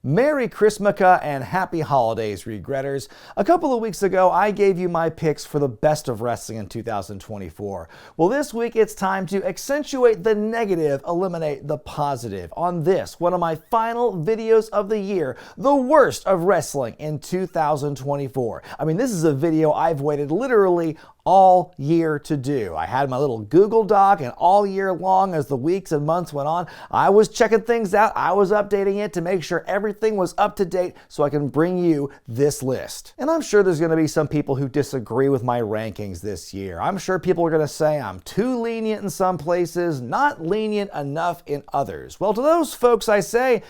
Merry Christmaka and Happy Holidays, Regretters. A couple of weeks ago, I gave you my picks for the best of wrestling in 2024. Well, this week it's time to accentuate the negative, eliminate the positive on this, one of my final videos of the year, the worst of wrestling in 2024. I mean, this is a video I've waited literally all year to do. I had my little Google Doc, and all year long as the weeks and months went on, I was checking things out, I was updating it to make sure everything was up to date so I can bring you this list. And I'm sure there's going to be some people who disagree with my rankings this year. I'm sure people are going to say I'm too lenient in some places, not lenient enough in others. Well, to those folks I say,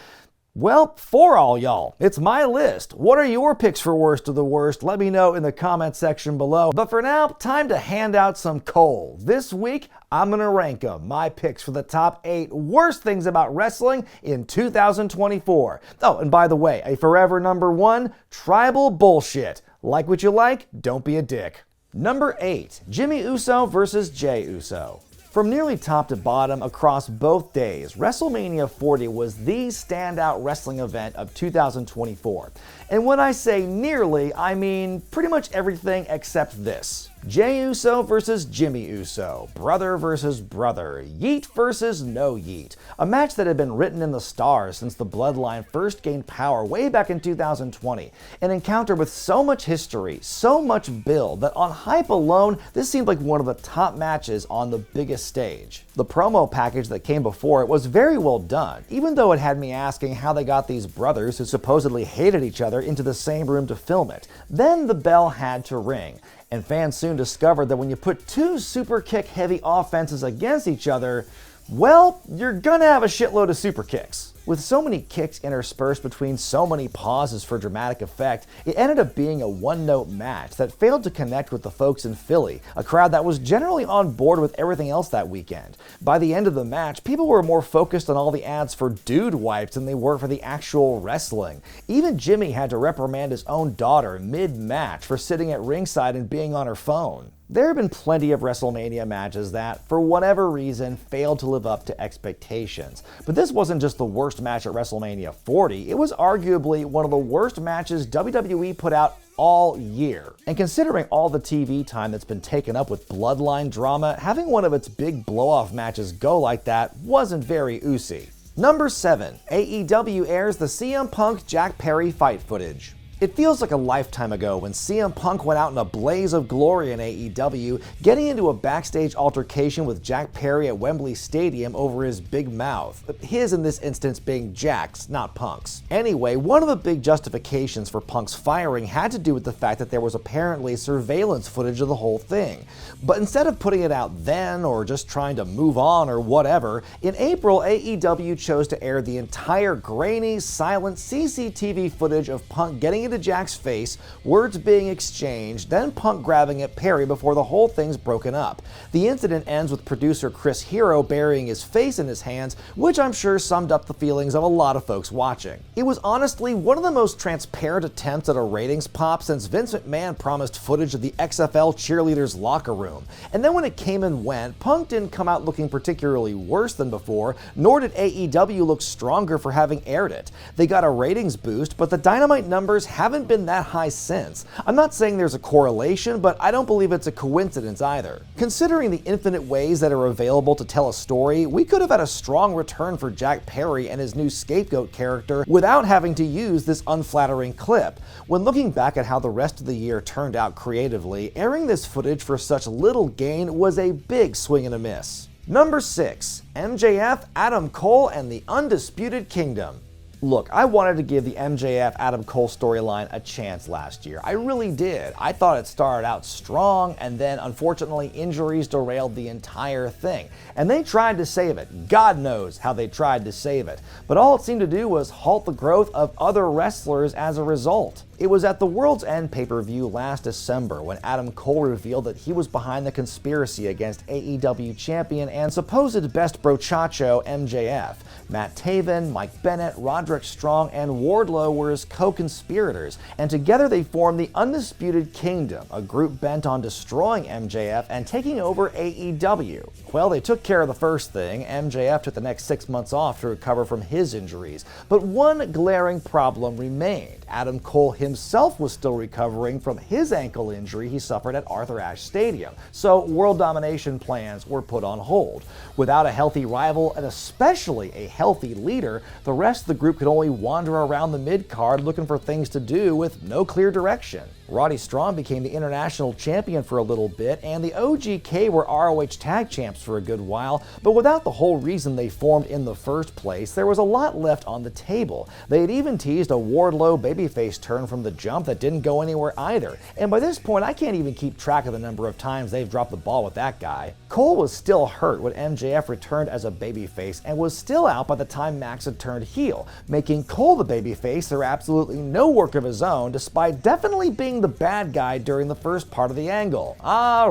well, for all y'all, it's my list. What are your picks for worst of the worst? Let me know in the comment section below. But for now, time to hand out some coal. This week, I'm gonna rank them, my picks for the top 8 worst things about wrestling in 2024. Oh, and by the way, a forever number 1, tribal bullshit. Like what you like, don't be a dick. Number 8, Jimmy Uso versus Jey Uso. From nearly top to bottom across both days, WrestleMania 40 was the standout wrestling event of 2024. And when I say nearly, I mean pretty much everything except this. Jey Uso versus Jimmy Uso, brother versus brother, yeet versus no yeet. A match that had been written in the stars since the Bloodline first gained power way back in 2020. An encounter with so much history, so much build, that on hype alone, this seemed like one of the top matches on the biggest stage. The promo package that came before it was very well done, even though it had me asking how they got these brothers who supposedly hated each other into the same room to film it. Then the bell had to ring. And fans soon discovered that when you put 2 super kick heavy offenses against each other, well, you're gonna have a shitload of super kicks. With so many kicks interspersed between so many pauses for dramatic effect, it ended up being a one-note match that failed to connect with the folks in Philly, a crowd that was generally on board with everything else that weekend. By the end of the match, people were more focused on all the ads for dude wipes than they were for the actual wrestling. Even Jimmy had to reprimand his own daughter mid-match for sitting at ringside and being on her phone. There have been plenty of WrestleMania matches that, for whatever reason, failed to live up to expectations. But this wasn't just the worst match at WrestleMania 40, it was arguably one of the worst matches WWE put out all year. And considering all the TV time that's been taken up with Bloodline drama, having one of its big blow-off matches go like that wasn't very oozy. Number 7, AEW airs the CM Punk Jack Perry fight footage. It feels like a lifetime ago when CM Punk went out in a blaze of glory in AEW, getting into a backstage altercation with Jack Perry at Wembley Stadium over his big mouth. His in this instance being Jack's, not Punk's. Anyway, one of the big justifications for Punk's firing had to do with the fact that there was apparently surveillance footage of the whole thing. But instead of putting it out then or just trying to move on or whatever, in April AEW chose to air the entire grainy, silent CCTV footage of Punk getting into Jack's face, words being exchanged, then Punk grabbing at Perry before the whole thing's broken up. The incident ends with producer Chris Hero burying his face in his hands, which I'm sure summed up the feelings of a lot of folks watching. It was honestly one of the most transparent attempts at a ratings pop since Vince McMahon promised footage of the XFL cheerleaders' locker room. And then when it came and went, Punk didn't come out looking particularly worse than before, nor did AEW look stronger for having aired it. They got a ratings boost, but the Dynamite numbers haven't been that high since. I'm not saying there's a correlation, but I don't believe it's a coincidence either. Considering the infinite ways that are available to tell a story, we could have had a strong return for Jack Perry and his new scapegoat character without having to use this unflattering clip. When looking back at how the rest of the year turned out creatively, airing this footage for such little gain was a big swing and a miss. Number 6, MJF, Adam Cole, and the Undisputed Kingdom. Look, I wanted to give the MJF Adam Cole storyline a chance last year. I really did. I thought it started out strong, and then unfortunately injuries derailed the entire thing. And they tried to save it. God knows how they tried to save it. But all it seemed to do was halt the growth of other wrestlers as a result. It was at the World's End pay-per-view last December when Adam Cole revealed that he was behind the conspiracy against AEW champion and supposed best brochacho MJF. Matt Taven, Mike Bennett, Roderick Strong, and Wardlow were his co-conspirators, and together they formed the Undisputed Kingdom, a group bent on destroying MJF and taking over AEW. Well, they took care of the first thing. MJF took the next 6 months off to recover from his injuries, but one glaring problem remained. Adam Cole himself was still recovering from his ankle injury he suffered at Arthur Ashe Stadium, so world domination plans were put on hold. Without a healthy rival, and especially a healthy leader, the rest of the group could only wander around the mid-card looking for things to do with no clear direction. Roddy Strong became the international champion for a little bit, and the OGK were ROH tag champs for a good while, but without the whole reason they formed in the first place, there was a lot left on the table. They had even teased a Wardlow babyface turn from the jump that didn't go anywhere either, and by this point I can't even keep track of the number of times they've dropped the ball with that guy. Cole was still hurt when MJF returned as a babyface and was still out by the time Max had turned heel, making Cole the babyface through absolutely no work of his own, despite definitely being the bad guy during the first part of the angle.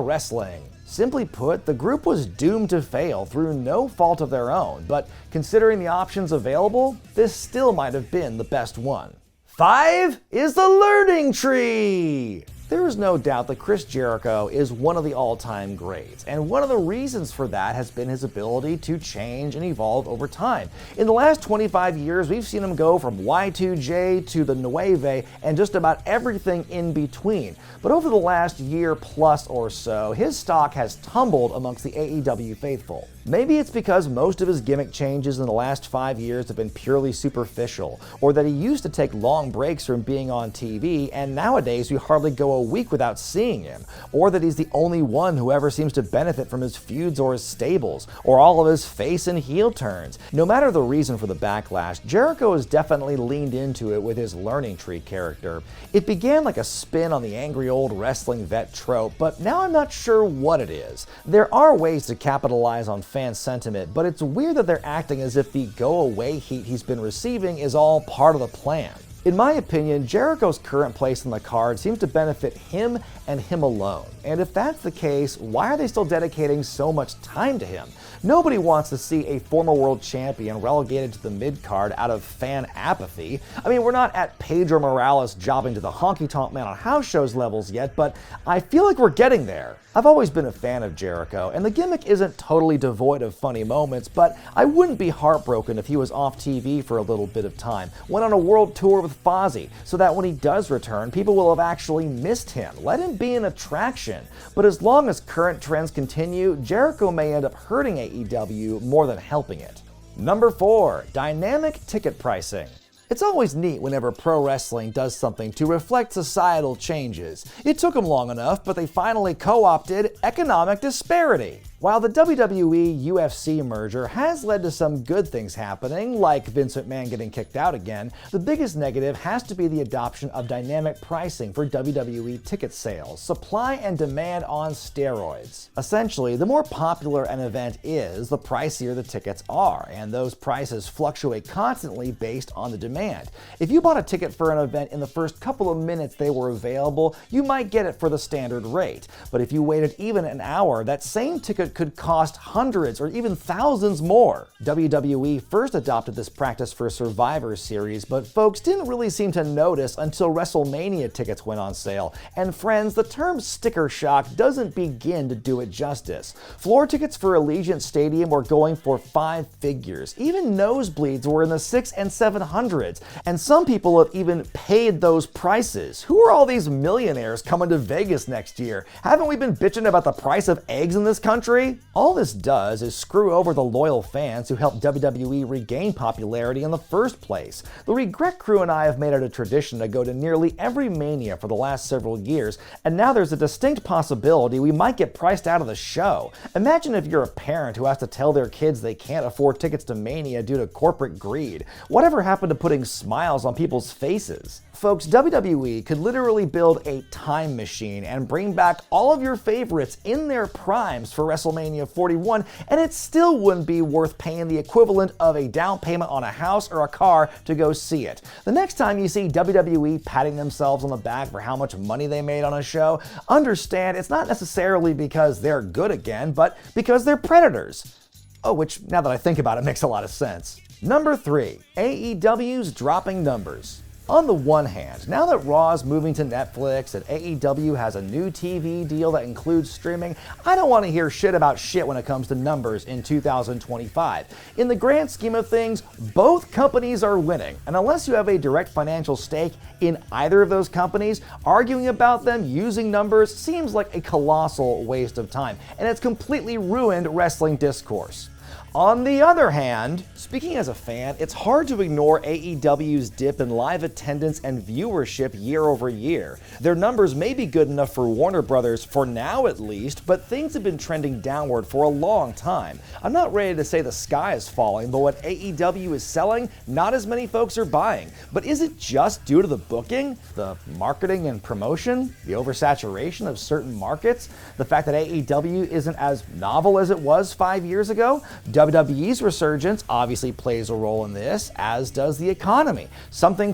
Wrestling. Simply put, the group was doomed to fail through no fault of their own, but considering the options available, this still might have been the best one. 5 is the learning tree! There is no doubt that Chris Jericho is one of the all-time greats, and one of the reasons for that has been his ability to change and evolve over time. In the last 25 years, we've seen him go from Y2J to the Nueve and just about everything in between. But over the last year plus or so, his stock has tumbled amongst the AEW faithful. Maybe it's because most of his gimmick changes in the last 5 years have been purely superficial, or that he used to take long breaks from being on TV, and nowadays we hardly go a week without seeing him, or that he's the only one who ever seems to benefit from his feuds or his stables, or all of his face and heel turns. No matter the reason for the backlash, Jericho has definitely leaned into it with his learning tree character. It began like a spin on the angry old wrestling vet trope, but now I'm not sure what it is. There are ways to capitalize on fan sentiment, but it's weird that they're acting as if the go-away heat he's been receiving is all part of the plan. In my opinion, Jericho's current place on the card seems to benefit him and him alone. And if that's the case, why are they still dedicating so much time to him? Nobody wants to see a former world champion relegated to the mid-card out of fan apathy. I mean, we're not at Pedro Morales jobbing to the honky-tonk man on house shows levels yet, but I feel like we're getting there. I've always been a fan of Jericho, and the gimmick isn't totally devoid of funny moments, but I wouldn't be heartbroken if he was off TV for a little bit of time, went on a world tour with Fozzy, so that when he does return, people will have actually missed him. Let him be an attraction. But as long as current trends continue, Jericho may end up hurting AEW more than helping it. Number 4, dynamic ticket pricing. It's always neat whenever pro wrestling does something to reflect societal changes. It took them long enough, but they finally co-opted economic disparity. While the WWE-UFC merger has led to some good things happening, like Vince McMahon getting kicked out again, the biggest negative has to be the adoption of dynamic pricing for WWE ticket sales, supply and demand on steroids. Essentially, the more popular an event is, the pricier the tickets are, and those prices fluctuate constantly based on the demand. If you bought a ticket for an event in the first couple of minutes they were available, you might get it for the standard rate. But if you waited even an hour, that same ticket could cost hundreds or even thousands more. WWE first adopted this practice for Survivor Series, but folks didn't really seem to notice until WrestleMania tickets went on sale. And friends, the term sticker shock doesn't begin to do it justice. Floor tickets for Allegiant Stadium were going for 5 figures. Even nosebleeds were in the 600s and 700s. And some people have even paid those prices. Who are all these millionaires coming to Vegas next year? Haven't we been bitching about the price of eggs in this country? All this does is screw over the loyal fans who helped WWE regain popularity in the first place. The Wregret crew and I have made it a tradition to go to nearly every Mania for the last several years, and now there's a distinct possibility we might get priced out of the show. Imagine if you're a parent who has to tell their kids they can't afford tickets to Mania due to corporate greed. Whatever happened to putting smiles on people's faces? Folks, WWE could literally build a time machine and bring back all of your favorites in their primes for WrestleMania 41, and it still wouldn't be worth paying the equivalent of a down payment on a house or a car to go see it. The next time you see WWE patting themselves on the back for how much money they made on a show, understand it's not necessarily because they're good again, but because they're predators. Oh, which, now that I think about it, makes a lot of sense. Number 3. AEW's dropping numbers. On the one hand, now that Raw's moving to Netflix and AEW has a new TV deal that includes streaming, I don't want to hear shit about shit when it comes to numbers in 2025. In the grand scheme of things, both companies are winning, and unless you have a direct financial stake in either of those companies, arguing about them using numbers seems like a colossal waste of time, and it's completely ruined wrestling discourse. On the other hand, speaking as a fan, it's hard to ignore AEW's dip in live attendance and viewership year over year. Their numbers may be good enough for Warner Brothers for now at least, but things have been trending downward for a long time. I'm not ready to say the sky is falling, but what AEW is selling, not as many folks are buying. But is it just due to the booking, the marketing and promotion, the oversaturation of certain markets, the fact that AEW isn't as novel as it was 5 years ago? WWE's resurgence obviously plays a role in this, as does the economy. Something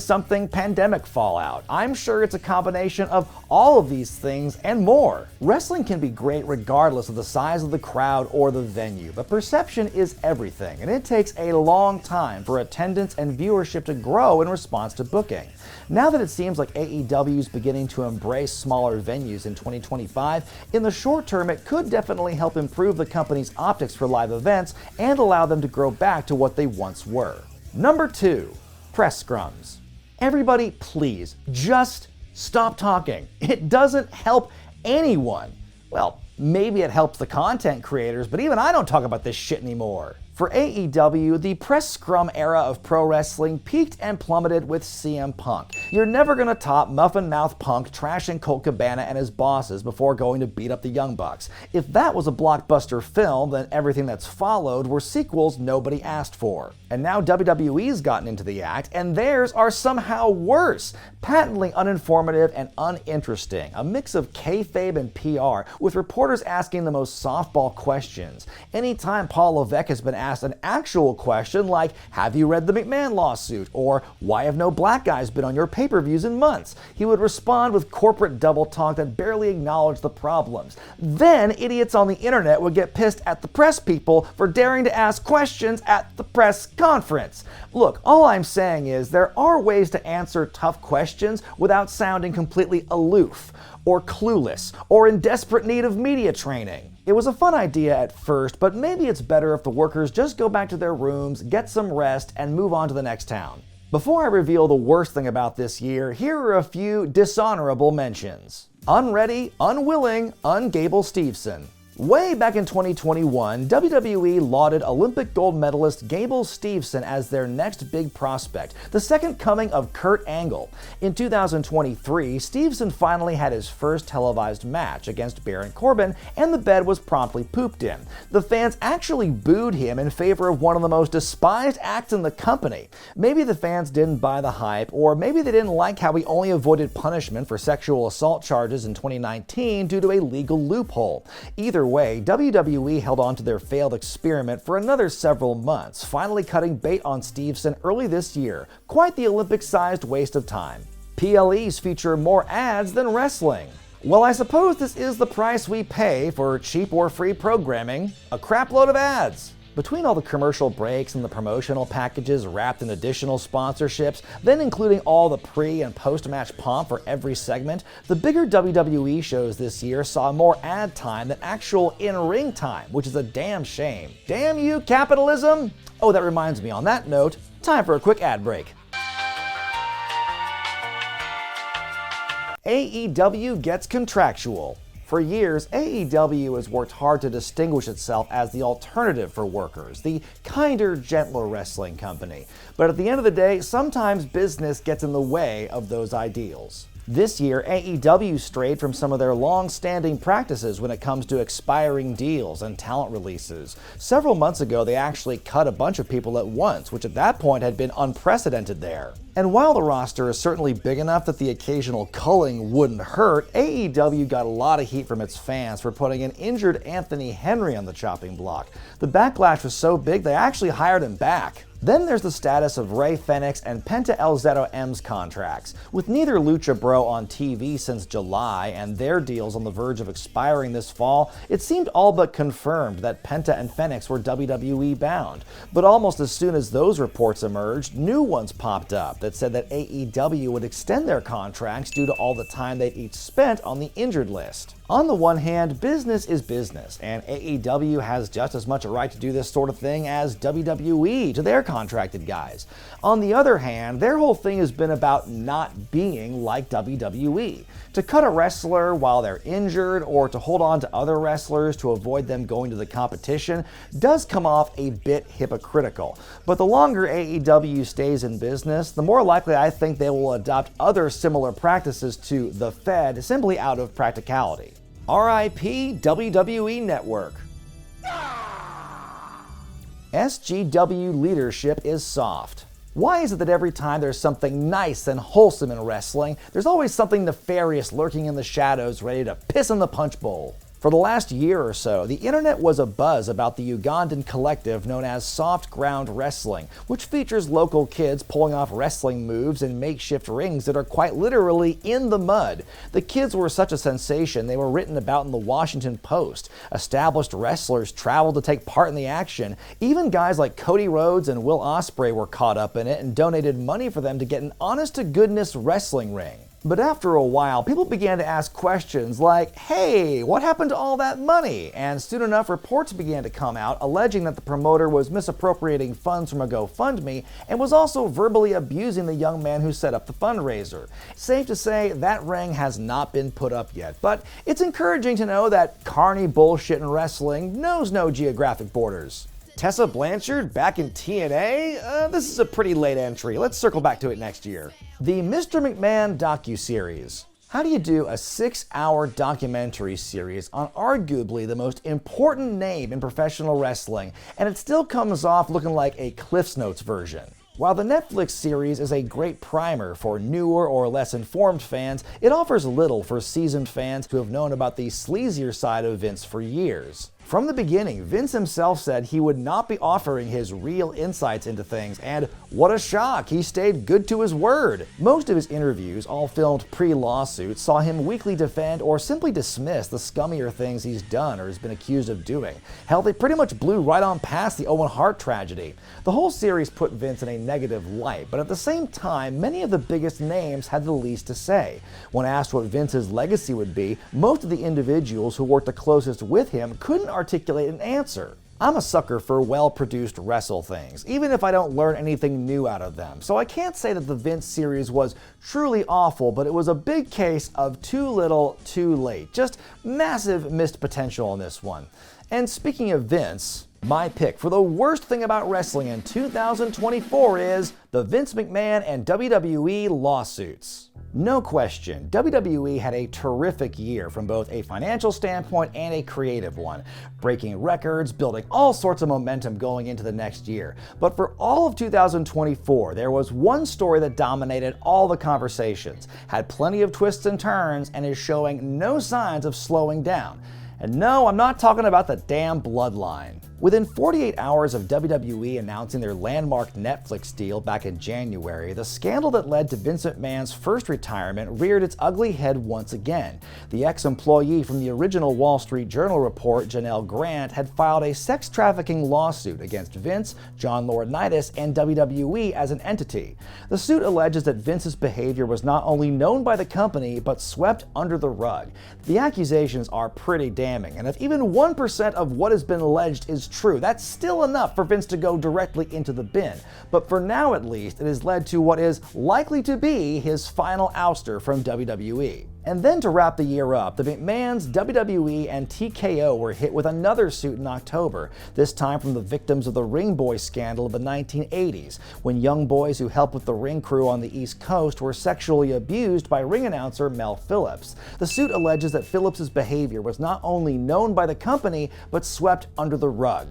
pandemic fallout. I'm sure it's a combination of all of these things and more. Wrestling can be great regardless of the size of the crowd or the venue, but perception is everything, and it takes a long time for attendance and viewership to grow in response to booking. Now that it seems like AEW is beginning to embrace smaller venues in 2025, in the short term it could definitely help improve the company's optics for live events and allow them to grow back to what they once were. Number 2. Press scrums. Everybody, please, just stop talking. It doesn't help anyone. Well, maybe it helps the content creators, but even I don't talk about this shit anymore. For AEW, the press scrum era of pro wrestling peaked and plummeted with CM Punk. You're never gonna top Muffin Mouth Punk trashing Colt Cabana and his bosses before going to beat up the Young Bucks. If that was a blockbuster film, then everything that's followed were sequels nobody asked for. And now WWE's gotten into the act, and theirs are somehow worse. Patently uninformative and uninteresting. A mix of kayfabe and PR, with reporters asking the most softball questions. Anytime Paul Levesque has been asked an actual question like, have you read the McMahon lawsuit? Or why have no black guys been on your pay-per-views in months? He would respond with corporate double talk that barely acknowledged the problems. Then idiots on the internet would get pissed at the press people for daring to ask questions at the press conference. Look, all I'm saying is there are ways to answer tough questions without sounding completely aloof, or clueless, or in desperate need of media training. It was a fun idea at first, but maybe it's better if the workers just go back to their rooms, get some rest, and move on to the next town. Before I reveal the worst thing about this year, here are a few dishonorable mentions. Unready, unwilling, un-Gable Steveson. Way back in 2021, WWE lauded Olympic gold medalist Gable Steveson as their next big prospect, the second coming of Kurt Angle. In 2023, Steveson finally had his first televised match against Baron Corbin, and the bed was promptly pooped in. The fans actually booed him in favor of one of the most despised acts in the company. Maybe the fans didn't buy the hype, or maybe they didn't like how he only avoided punishment for sexual assault charges in 2019 due to a legal loophole. Either way, WWE held on to their failed experiment for another several months, finally cutting bait on Steveson early this year. Quite the Olympic-sized waste of time. PLEs feature more ads than wrestling. Well, I suppose this is the price we pay for cheap or free programming, a crapload of ads. Between all the commercial breaks and the promotional packages wrapped in additional sponsorships, then including all the pre- and post-match pomp for every segment, the bigger WWE shows this year saw more ad time than actual in-ring time, which is a damn shame. Damn you, capitalism! Oh, that reminds me, on that note, time for a quick ad break. AEW gets contractual. For years, AEW has worked hard to distinguish itself as the alternative for workers, the kinder, gentler wrestling company. But at the end of the day, sometimes business gets in the way of those ideals. This year, AEW strayed from some of their long-standing practices when it comes to expiring deals and talent releases. Several months ago, they actually cut a bunch of people at once, which at that point had been unprecedented there. And while the roster is certainly big enough that the occasional culling wouldn't hurt, AEW got a lot of heat from its fans for putting an injured Anthony Henry on the chopping block. The backlash was so big they actually hired him back. Then there's the status of Rey Fenix and Penta El Zero M's contracts. With neither Lucha Bro on TV since July and their deals on the verge of expiring this fall, it seemed all but confirmed that Penta and Fenix were WWE bound. But almost as soon as those reports emerged, new ones popped up that said that AEW would extend their contracts due to all the time they'd each spent on the injured list. On the one hand, business is business, and AEW has just as much a right to do this sort of thing as WWE to their contracted guys. On the other hand, their whole thing has been about not being like WWE. To cut a wrestler while they're injured or to hold on to other wrestlers to avoid them going to the competition does come off a bit hypocritical. But the longer AEW stays in business, the more likely I think they will adopt other similar practices to the Fed simply out of practicality. R.I.P. WWE Network. SGW leadership is soft. Why is it that every time there's something nice and wholesome in wrestling, there's always something nefarious lurking in the shadows ready to piss in the punch bowl? For the last year or so, the internet was abuzz about the Ugandan collective known as Soft Ground Wrestling, which features local kids pulling off wrestling moves in makeshift rings that are quite literally in the mud. The kids were such a sensation they were written about in the Washington Post. Established wrestlers traveled to take part in the action. Even guys like Cody Rhodes and Will Ospreay were caught up in it and donated money for them to get an honest-to-goodness wrestling ring. But after a while, people began to ask questions like, hey, what happened to all that money? And soon enough, reports began to come out alleging that the promoter was misappropriating funds from a GoFundMe and was also verbally abusing the young man who set up the fundraiser. Safe to say, that ring has not been put up yet, but it's encouraging to know that carny bullshit in wrestling knows no geographic borders. Tessa Blanchard back in TNA? This is a pretty late entry. Let's circle back to it next year. The Mr. McMahon docuseries. How do you do a 6-hour documentary series on arguably the most important name in professional wrestling, and it still comes off looking like a Cliff's Notes version? While the Netflix series is a great primer for newer or less informed fans, it offers little for seasoned fans who have known about the sleazier side of Vince for years. From the beginning, Vince himself said he would not be offering his real insights into things, and what a shock, he stayed good to his word. Most of his interviews, all filmed pre-lawsuit, saw him weakly defend or simply dismiss the scummier things he's done or has been accused of doing. Hell, they pretty much blew right on past the Owen Hart tragedy. The whole series put Vince in a negative light, but at the same time, many of the biggest names had the least to say. When asked what Vince's legacy would be, most of the individuals who worked the closest with him couldn't articulate an answer. I'm a sucker for well-produced wrestle things, even if I don't learn anything new out of them, so I can't say that the Vince series was truly awful, but it was a big case of too little, too late. Just massive missed potential in this one. And speaking of Vince, my pick for the worst thing about wrestling in 2024 is the Vince McMahon and WWE lawsuits. No question, WWE had a terrific year from both a financial standpoint and a creative one, breaking records, building all sorts of momentum going into the next year. But for all of 2024, there was one story that dominated all the conversations, had plenty of twists and turns, and is showing no signs of slowing down. And no, I'm not talking about the damn bloodline. Within 48 hours of WWE announcing their landmark Netflix deal back in January, the scandal that led to Vince McMahon's first retirement reared its ugly head once again. The ex-employee from the original Wall Street Journal report, Janelle Grant, had filed a sex trafficking lawsuit against Vince, John Laurinaitis, and WWE as an entity. The suit alleges that Vince's behavior was not only known by the company, but swept under the rug. The accusations are pretty damning, and if even 1% of what has been alleged is true, that's still enough for Vince to go directly into the bin. But for now at least, it has led to what is likely to be his final ouster from WWE. And then to wrap the year up, the McMahons, WWE, and TKO were hit with another suit in October, this time from the victims of the Ring Boy scandal of the 1980s, when young boys who helped with the ring crew on the East Coast were sexually abused by ring announcer Mel Phillips. The suit alleges that Phillips's behavior was not only known by the company, but swept under the rug.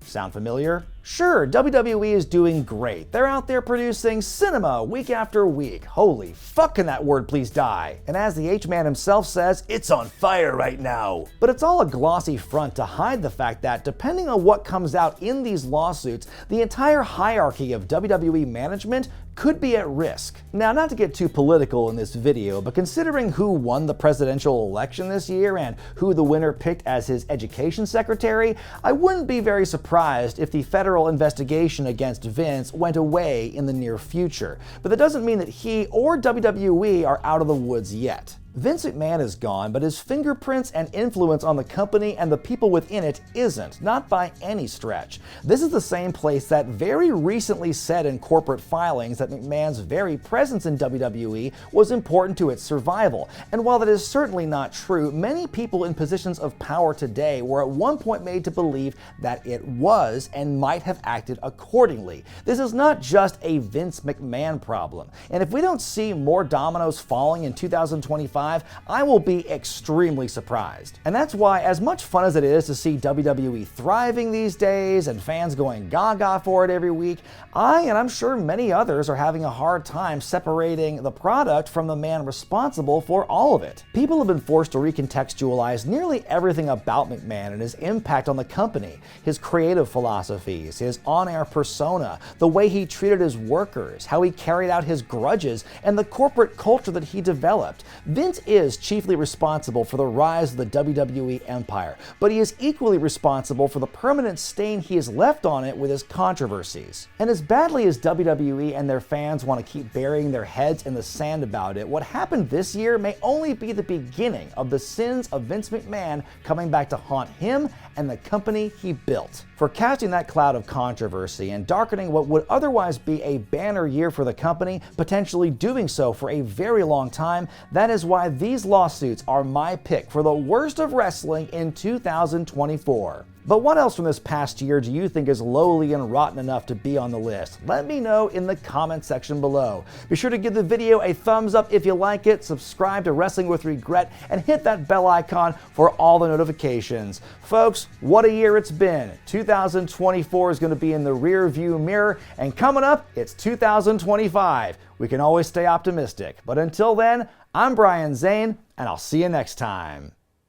Sound familiar? Sure, WWE is doing great. They're out there producing cinema week after week. Holy fuck, can that word please die? And as the H-Man himself says, it's on fire right now. But it's all a glossy front to hide the fact that, depending on what comes out in these lawsuits, the entire hierarchy of WWE management could be at risk. Now, not to get too political in this video, but considering who won the presidential election this year and who the winner picked as his education secretary, I wouldn't be very surprised if the federal investigation against Vince went away in the near future. But that doesn't mean that he or WWE are out of the woods yet. Vince McMahon is gone, but his fingerprints and influence on the company and the people within it isn't, not by any stretch. This is the same place that very recently said in corporate filings that McMahon's very presence in WWE was important to its survival. And while that is certainly not true, many people in positions of power today were at one point made to believe that it was and might have acted accordingly. This is not just a Vince McMahon problem. And if we don't see more dominoes falling in 2025, I will be extremely surprised. And that's why, as much fun as it is to see WWE thriving these days and fans going gaga for it every week, and I'm sure many others are having a hard time separating the product from the man responsible for all of it. People have been forced to recontextualize nearly everything about McMahon and his impact on the company, his creative philosophies, his on-air persona, the way he treated his workers, how he carried out his grudges, and the corporate culture that he developed. Vince is chiefly responsible for the rise of the WWE empire, but he is equally responsible for the permanent stain he has left on it with his controversies. And as badly as WWE and their fans want to keep burying their heads in the sand about it, what happened this year may only be the beginning of the sins of Vince McMahon coming back to haunt him and the company he built. For casting that cloud of controversy and darkening what would otherwise be a banner year for the company, potentially doing so for a very long time, that is why these lawsuits are my pick for the worst of wrestling in 2024. But what else from this past year do you think is lowly and rotten enough to be on the list? Let me know in the comment section below. Be sure to give the video a thumbs up if you like it, subscribe to Wrestling with Regret, and hit that bell icon for all the notifications. Folks, what a year it's been. 2024 is going to be in the rear view mirror, and coming up, it's 2025. We can always stay optimistic. But until then, I'm Brian Zane, and I'll see you next time.